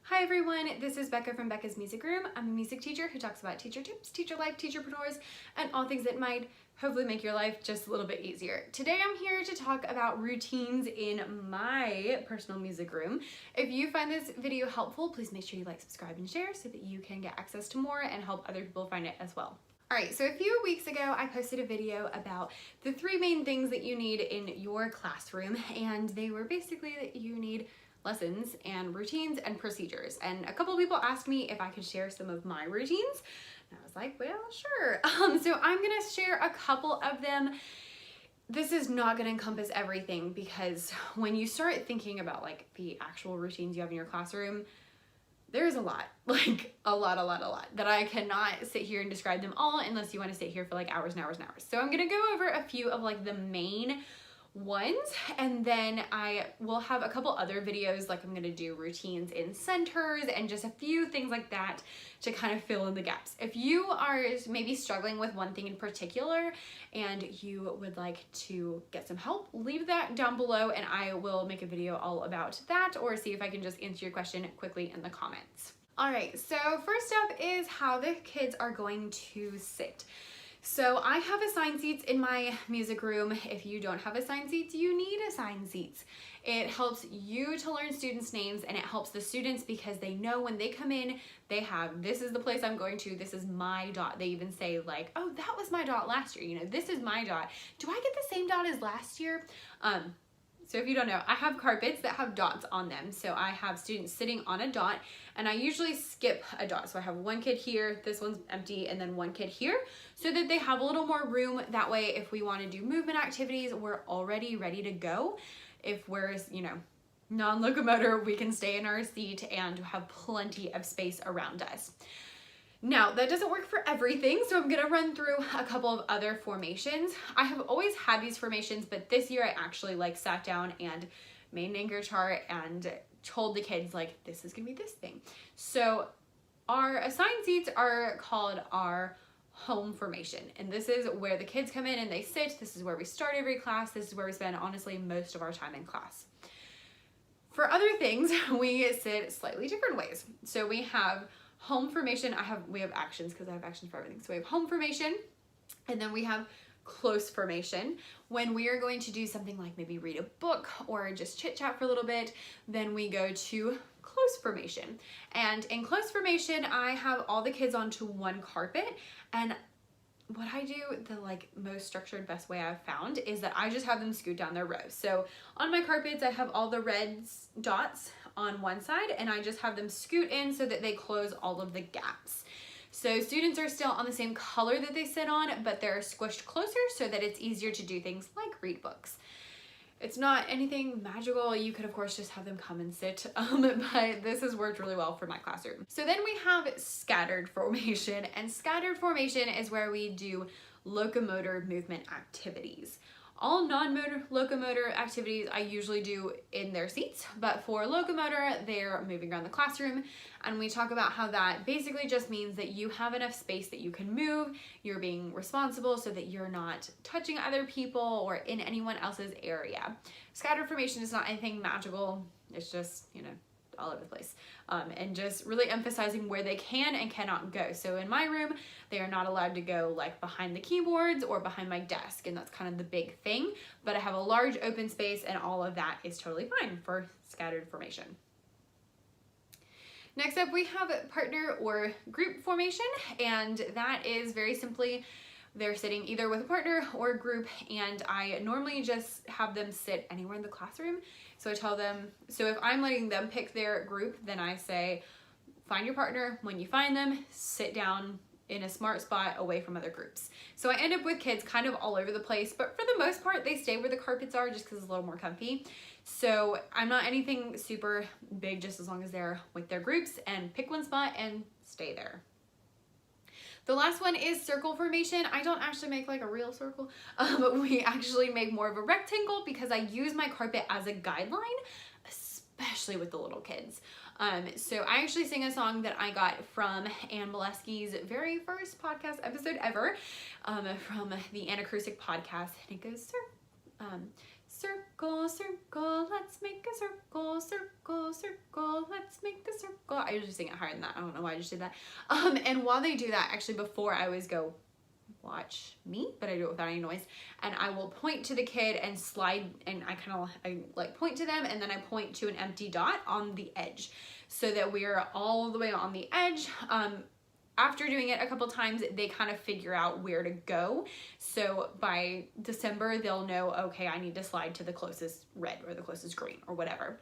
Hi everyone, this is Becca from Becca's Music Room. I'm a music teacher who talks about teacher tips, teacher life, teacherpreneurs, and all things that might hopefully make your life just a little bit easier. Today I'm here to talk about routines in my personal music room. If you find this video helpful, please make sure you like, subscribe, and share so that you can get access to more and help other people find it as well. Alright, so a few weeks ago I posted a video about the 3 main things that you need in your classroom, and they were basically that you need lessons and routines and procedures. And a couple of people asked me if I could share some of my routines, and I was like, well, sure. So I'm gonna share a couple of them. This is not gonna encompass everything, because when you start thinking about like the actual routines you have in your classroom, there's a lot, like a lot that I cannot sit here and describe them all unless you want to sit here for like hours and hours and hours. So I'm gonna go over a few of like the main ones, and then I will have a couple other videos, like I'm gonna do routines in centers and just a few things like that to kind of fill in the gaps. If you are maybe struggling with one thing in particular and you would like to get some help, leave that down below and I will make a video all about that, or see if I can just answer your question quickly in the comments. All right, so first up is how the kids are going to sit. So I have assigned seats in my music room. If you don't have assigned seats, you need assigned seats. It helps you to learn students' names, and it helps the students because they know when they come in, they have, this is the place I'm going to, this is my dot. They even say like, oh, that was my dot last year, you know, this is my dot. Do I get the same dot as last year? So if you don't know, I have carpets that have dots on them. So I have students sitting on a dot, and I usually skip a dot. So I have one kid here, this one's empty, and then one kid here, so that they have a little more room. That way, if we want to do movement activities, we're already ready to go. If we're, you know, non-locomotor, we can stay in our seat and have plenty of space around us. Now, that doesn't work for everything, so I'm gonna run through a couple of other formations. I have always had these formations, but this year I actually like sat down and made an anchor chart and told the kids like, this is gonna be this thing. So our assigned seats are called our home formation, and this is where the kids come in and they sit. This is where we start every class. This is where we spend honestly most of our time in class. For other things, we sit slightly different ways. So we have home formation. We have actions, because I have actions for everything. So we have home formation, and then we have close formation. When we are going to do something like maybe read a book or just chit chat for a little bit, then we go to close formation. And in close formation, I have all the kids onto one carpet, and what I do, the like most structured, best way I've found, is that I just have them scoot down their rows. So on my carpets, I have all the red dots on one side, and I just have them scoot in so that they close all of the gaps. So students are still on the same color that they sit on, but they're squished closer so that it's easier to do things like read books. It's not anything magical. You could of course just have them come and sit, but this has worked really well for my classroom. So then we have scattered formation, and scattered formation is where we do locomotor movement activities. All non-motor locomotor activities I usually do in their seats, but for locomotor, they're moving around the classroom, and we talk about how that basically just means that you have enough space that you can move, you're being responsible so that you're not touching other people or in anyone else's area. Scattered formation is not anything magical, it's just, you know, all over the place, and just really emphasizing where they can and cannot go. So in my room, they are not allowed to go like behind the keyboards or behind my desk, and that's kind of the big thing, but I have a large open space, and all of that is totally fine for scattered formation. Next up, we have partner or group formation, and that is very simply they're sitting either with a partner or a group, and I normally just have them sit anywhere in the classroom. So I tell them, so if I'm letting them pick their group, then I say, find your partner. When you find them, sit down in a smart spot away from other groups. So I end up with kids kind of all over the place, but for the most part, they stay where the carpets are just because it's a little more comfy. So I'm not anything super big, just as long as they're with their groups, and pick one spot and stay there. The last one is circle formation. I don't actually make like a real circle, but we actually make more of a rectangle because I use my carpet as a guideline, especially with the little kids. So I actually sing a song that I got from Ann Molesky's very first podcast episode ever, from the Anacrusic podcast, and it goes, circle, circle, let's make a circle, circle, circle, let's make a circle. I usually sing it higher than that. I don't know why I just did that. And while they do that, actually before I always go, watch me, but I do it without any noise, and I will point to the kid and slide, and I like point to them, and then I point to an empty dot on the edge so that we're all the way on the edge. After doing it a couple times, they kind of figure out where to go. So by December, they'll know, okay, I need to slide to the closest red or the closest green or whatever.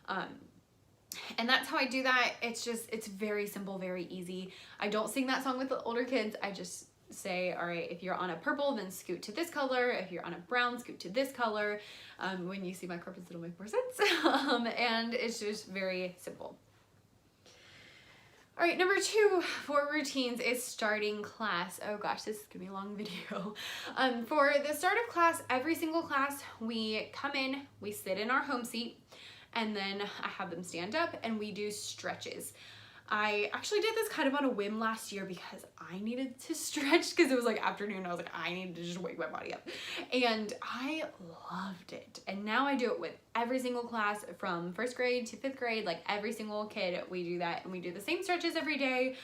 And that's how I do that. It's very simple, very easy. I don't sing that song with the older kids. I just say, all right, if you're on a purple, then scoot to this color. If you're on a brown, scoot to this color. When you see my carpets, it'll make more sense. And it's just very simple. All right, number 2 for routines is starting class. Oh gosh, this is gonna be a long video. For the start of class, every single class, we come in, we sit in our home seat, and then I have them stand up and we do stretches. I actually did this kind of on a whim last year because I needed to stretch because it was like afternoon. I was like, I need to just wake my body up. And I loved it. And now I do it with every single class from 1st grade to 5th grade, like every single kid, we do that. And we do the same stretches every day.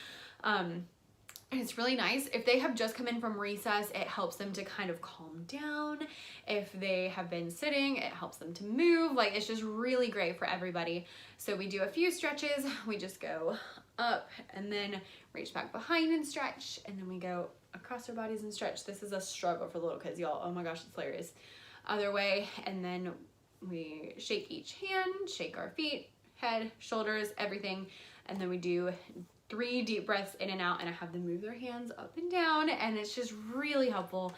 And it's really nice. If they have just come in from recess, it helps them to kind of calm down. If they have been sitting, it helps them to move. Like, it's just really great for everybody. So we do a few stretches. We just go up and then reach back behind and stretch. And then we go across our bodies and stretch. This is a struggle for the little kids, y'all. Oh my gosh, it's hilarious. Other way. And then we shake each hand, shake our feet, head, shoulders, everything. And then we do 3 deep breaths in and out, and I have them move their hands up and down, and it's just really helpful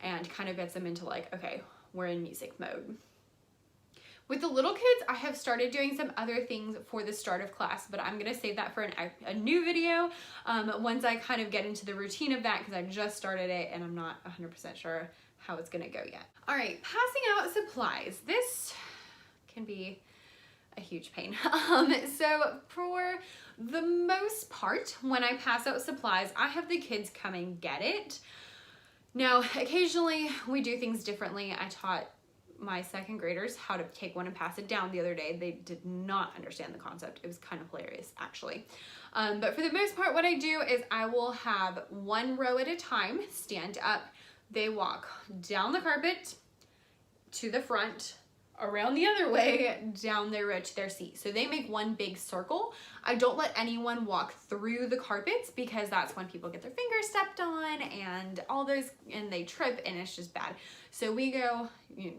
and kind of gets them into like, okay, we're in music mode. With the little kids, I have started doing some other things for the start of class, but I'm gonna save that for a new video once I kind of get into the routine of that, because I just started it and I'm not 100% sure how it's gonna go yet. All right, passing out supplies. This can be a huge pain. So for the most part, when I pass out supplies, I have the kids come and get it. Now, occasionally we do things differently. I taught my 2nd graders how to take one and pass it down the other day. They did not understand the concept. It was kind of hilarious, actually. But for the most part, what I do is I will have 1 row at a time stand up. They walk down the carpet to the front, around the other way, down their row to their seat. So they make one big circle. I don't let anyone walk through the carpets because that's when people get their fingers stepped on and all those, and they trip, and it's just bad. So we go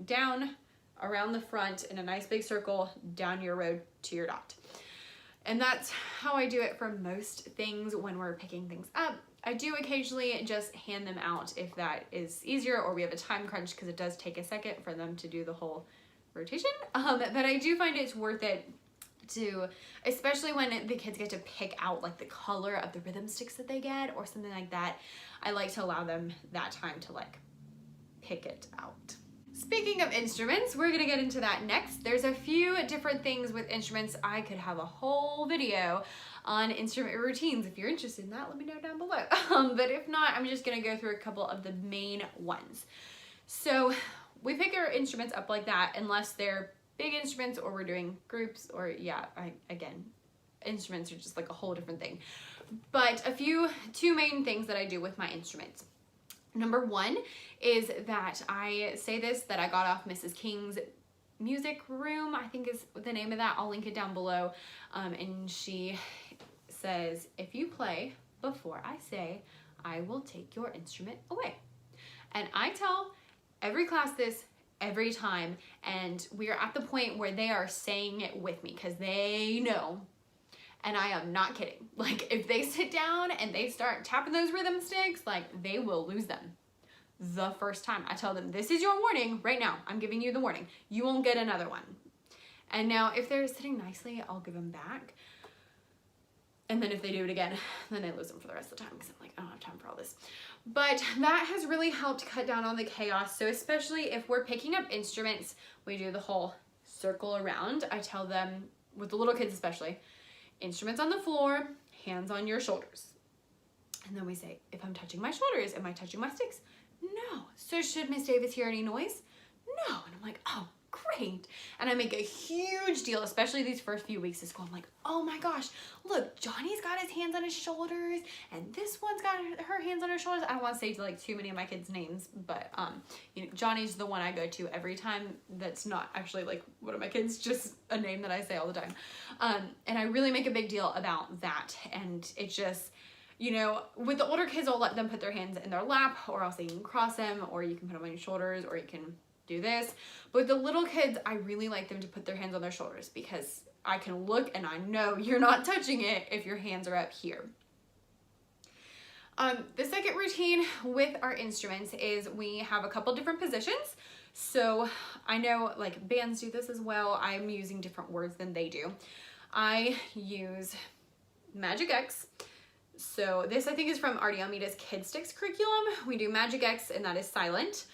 down around the front in a nice big circle, down your row to your dot. And that's how I do it for most things when we're picking things up. I do occasionally just hand them out if that is easier, or we have a time crunch because it does take a second for them to do the whole rotation, but I do find it's worth it to, especially when the kids get to pick out like the color of the rhythm sticks that they get or something like that. I like to allow them that time to like pick it out. Speaking of instruments, we're gonna get into that next. There's a few different things with instruments. I could have a whole video on instrument routines. If you're interested in that, let me know down below. But if not, I'm just gonna go through a couple of the main ones. So we pick our instruments up like that unless they're big instruments or we're doing groups, or again, instruments are just like a whole different thing. But two main things that I do with my instruments. Number 1 is that I say this that I got off Mrs. King's music room, I think is the name of that. I'll link it down below. And she says, if you play before I say, I will take your instrument away. And I tell every class this every time, and we are at the point where they are saying it with me because they know, and I am not kidding. Like, if they sit down and they start tapping those rhythm sticks, like, they will lose them the first time. I tell them, this is your warning right now. I'm giving you the warning. You won't get another one. And now if they're sitting nicely, I'll give them back. And then if they do it again, then I lose them for the rest of the time because I'm like, I don't have time for all this. But that has really helped cut down on the chaos. So especially if we're picking up instruments, we do the whole circle around. I tell them, with the little kids especially, instruments on the floor, hands on your shoulders. And then we say, if I'm touching my shoulders, am I touching my sticks? No. So should Miss Davis hear any noise? No. And I'm like, oh, great. And I make a huge deal, especially these first few weeks of school. I'm like, oh my gosh, look, Johnny's got his hands on his shoulders and this one's got her hands on her shoulders. I don't want to say like too many of my kids' names, but you know, Johnny's the one I go to every time that's not actually like one of my kids, just a name that I say all the time. And I really make a big deal about that. And it's just, you know, with the older kids, I'll let them put their hands in their lap, or else you can cross them, or you can put them on your shoulders, or you can do this. But with the little kids, I really like them to put their hands on their shoulders because I can look and I know you're not touching it if your hands are up here. The second routine with our instruments is we have a couple different positions. So I know like bands do this as well. I'm using different words than they do. I use Magic X. So this I think is from Artiomita's Kid Sticks curriculum. We do Magic X and that is silent.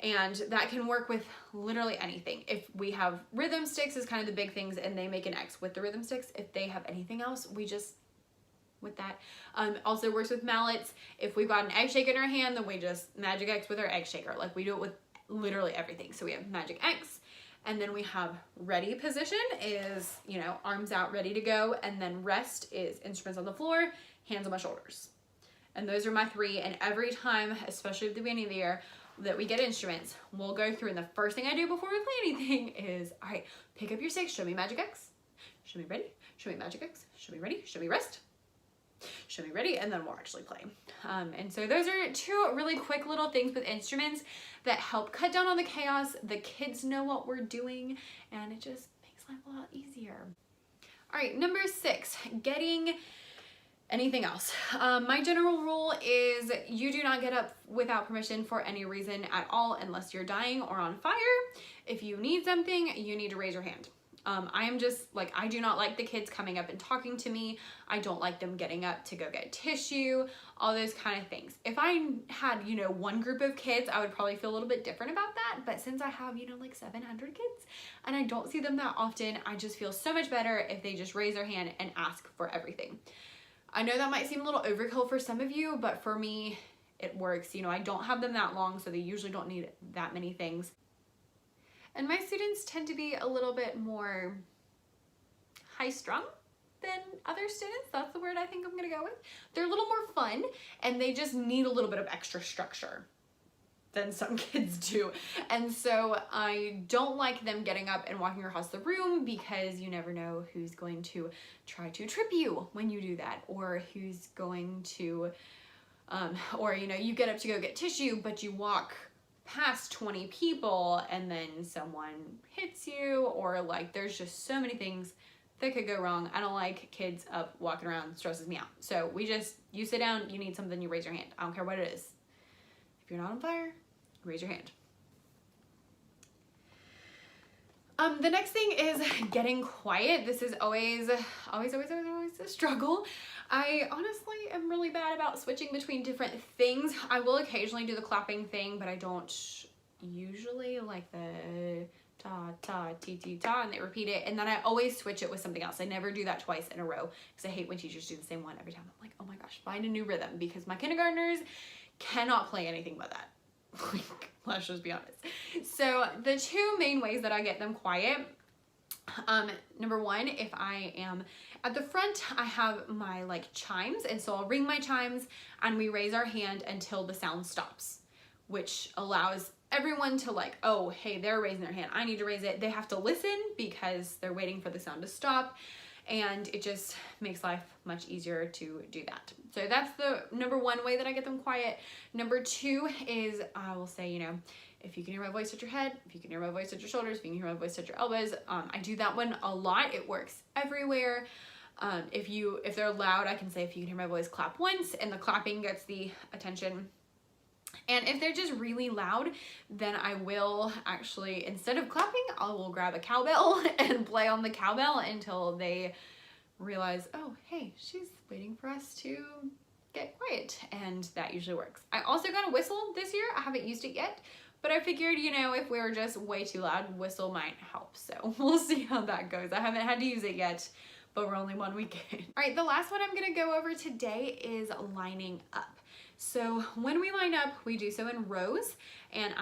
And that can work with literally anything. If we have rhythm sticks is kind of the big things and they make an X with the rhythm sticks. If they have anything else, we just, with that. Also works with mallets. If we've got an egg shaker in our hand, then we just Magic X with our egg shaker. Like we do it with literally everything. So we have Magic X. And then we have ready position is, you know, arms out, ready to go. And then rest is instruments on the floor, hands on my shoulders. And those are my three. And every time, especially at the beginning of the year, that we get instruments, we'll go through. And the first thing I do before we play anything is, all right, pick up your sticks, show me Magic X, show me ready, show me Magic X, show me ready, show me rest, show me ready, and then we'll actually play. And so those are two really quick little things with instruments that help cut down on the chaos. The kids know what we're doing and it just makes life a lot easier. All right, number 6, getting anything else. My general rule is you do not get up without permission for any reason at all unless you're dying or on fire. If you need something, you need to raise your hand. I am just like, I do not like the kids coming up and talking to me. I don't like them getting up to go get tissue, all those kind of things. If I had, you know, one group of kids, I would probably feel a little bit different about that. But since I have, you know, like 700 kids and I don't see them that often, I just feel so much better if they just raise their hand and ask for everything. I know that might seem a little overkill for some of you, but for me, it works. You know, I don't have them that long, so they usually don't need that many things. And my students tend to be a little bit more high-strung than other students. That's the word I think I'm gonna go with. They're a little more fun, and they just need a little bit of extra structure than some kids do. And so I don't like them getting up and walking across the room because you never know who's going to try to trip you when you do that, or who's going to, or you know, you get up to go get tissue, but you walk past 20 people and then someone hits you, or like there's just so many things that could go wrong. I don't like kids up walking around, stresses me out. So you sit down, you need something, you raise your hand. I don't care what it is. If you're not on fire, raise your hand. The next thing is getting quiet. This is always a struggle. I honestly am really bad about switching between different things. I will occasionally do the clapping thing, but I don't usually like the ta, ta, ti, ti, ta, and they repeat it. And then I always switch it with something else. I never do that twice in a row because I hate when teachers do the same one every time. I'm like, oh my gosh, find a new rhythm, because my kindergartners cannot play anything but that. Let's just be honest. So the two main ways that I get them quiet, number one, if I am at the front, I have my like chimes, and so I'll ring my chimes and we raise our hand until the sound stops, which allows everyone to like, oh, hey, they're raising their hand, I need to raise it. They have to listen because they're waiting for the sound to stop, and it just makes life much easier to do that. So that's the number one way that I get them quiet. Number two is I will say, you know, if you can hear my voice at your head, if you can hear my voice at your shoulders, if you can hear my voice at your elbows, I do that one a lot. It works everywhere. If they're loud, I can say, if you can hear my voice, clap once, and the clapping gets the attention. And if they're just really loud, then I will actually, instead of clapping, I will grab a cowbell and play on the cowbell until they realize, oh, hey, she's waiting for us to get quiet, and that usually works. I also got a whistle this year. I haven't used it yet, but I figured, you know, if we were just way too loud, whistle might help. So we'll see how that goes. I haven't had to use it yet, but we're only one week in. All right, the last one I'm gonna go over today is lining up. So when we line up, we do so in rows, and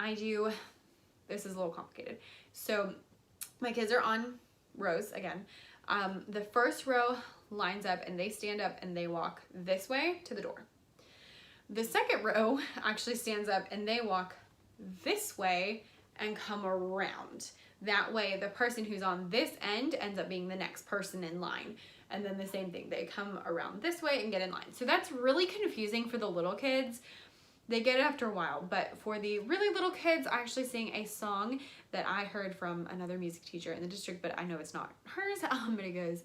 this is a little complicated. So my kids are on rows again. The first row lines up and they stand up and they walk this way to the door. The second row actually stands up and they walk this way and come around. That way the person who's on this end ends up being the next person in line. And then the same thing, they come around this way and get in line. So that's really confusing for the little kids. They get it after a while, but for the really little kids, I actually sing a song that I heard from another music teacher in the district, but I know it's not hers, but it goes,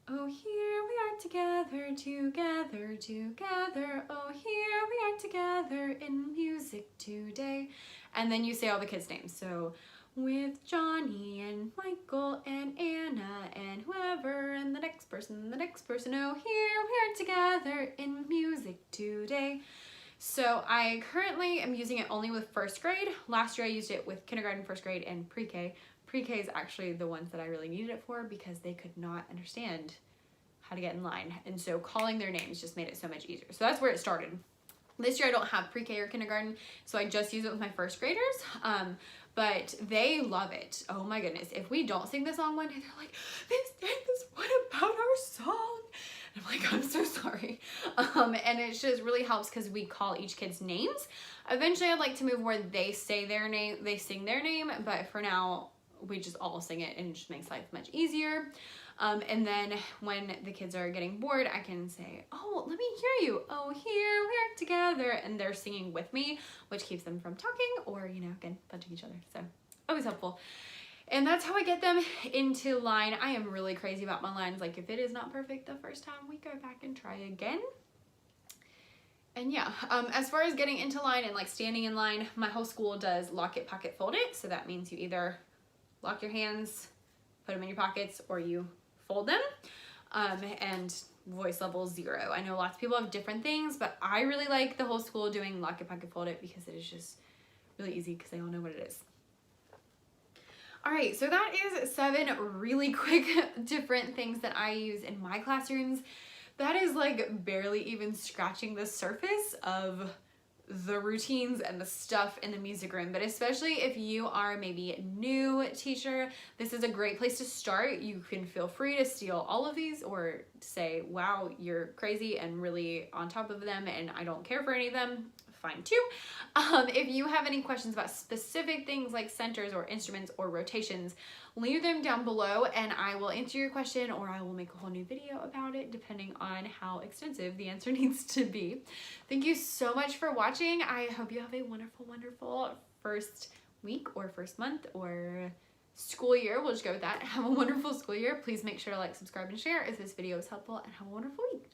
oh, here we are together, together, together. Oh, here we are together in music today. And then you say all the kids' names. So with Johnny and Michael and Anna and whoever and the next person. Oh, here we are together in music today. So I currently am using it only with first grade. Last year I used it with kindergarten, first grade, and pre-K. Pre-K is actually the ones that I really needed it for because they could not understand how to get in line. And so calling their names just made it so much easier. So that's where it started. This year I don't have pre-K or kindergarten, so I just use it with my first graders. But they love it. Oh my goodness. If we don't sing the song one day, they're like, this, what about our song? I'm like, I'm so sorry. And it just really helps because we call each kid's names. Eventually I'd like to move where they say their name, they sing their name, but for now we just all sing it and it just makes life much easier. And then when the kids are getting bored, I can say, oh, let me hear you. Oh, here we are together. And they're singing with me, which keeps them from talking or, you know, again, punching each other. So always helpful. And that's how I get them into line. I am really crazy about my lines. Like if it is not perfect the first time, we go back and try again. And yeah, as far as getting into line and like standing in line, my whole school does lock it, pocket, fold it. So that means you either lock your hands, put them in your pockets, or you fold them. And voice level 0. I know lots of people have different things, but I really like the whole school doing lock it, pocket, fold it because it is just really easy because they all know what it is. All right, so that is 7 really quick different things that I use in my classrooms. That is like barely even scratching the surface of the routines and the stuff in the music room, but especially if you are maybe a new teacher, this is a great place to start. You can feel free to steal all of these or say, wow, you're crazy and really on top of them and I don't care for any of them. Fine too. If you have any questions about specific things like centers or instruments or rotations, leave them down below and I will answer your question or I will make a whole new video about it depending on how extensive the answer needs to be. Thank you so much for watching. I hope you have a wonderful, wonderful first week or first month or school year. We'll just go with that. Have a wonderful school year. Please make sure to like, subscribe, and share if this video is helpful and have a wonderful week.